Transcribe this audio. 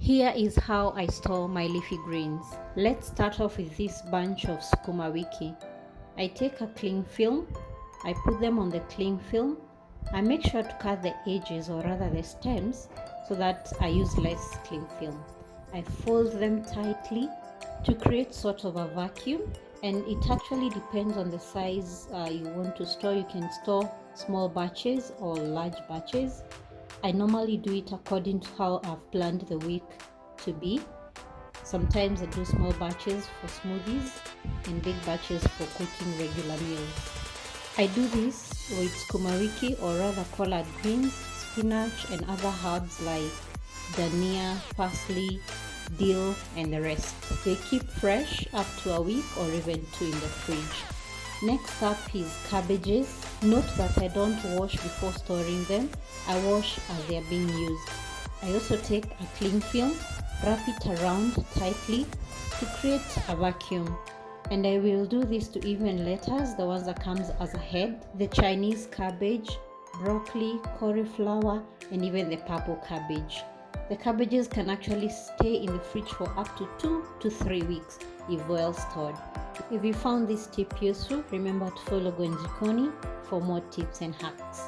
Here is how I store my leafy greens. Let's start off with this bunch of sukuma wiki. I take a cling film, I put them on the cling film. I make sure to cut the edges, or rather the stems, so that I use less cling film. I fold them tightly to create sort of a vacuum, and it actually depends on the size you want to store. You can store small batches or large batches. I normally do it according to how I've planned the week to be. Sometimes I do small batches for smoothies and big batches for cooking regular meals. I do this with sukuma wiki, or rather collard greens, spinach, and other herbs like dania, parsley, dill, and the rest. They keep fresh up to a week or even 2 in the fridge. Next up is cabbages. Note that I don't wash before storing them. I wash as they are being used. I also take a cling film, wrap it around tightly to create a vacuum. And I will do this to even lettuce, the ones that comes as a head, the Chinese cabbage, broccoli, cauliflower, and even the purple cabbage. The cabbages can actually stay in the fridge for up to 2 to 3 weeks if well stored. If you found this tip useful, remember to follow Gonjikoni for more tips and hacks.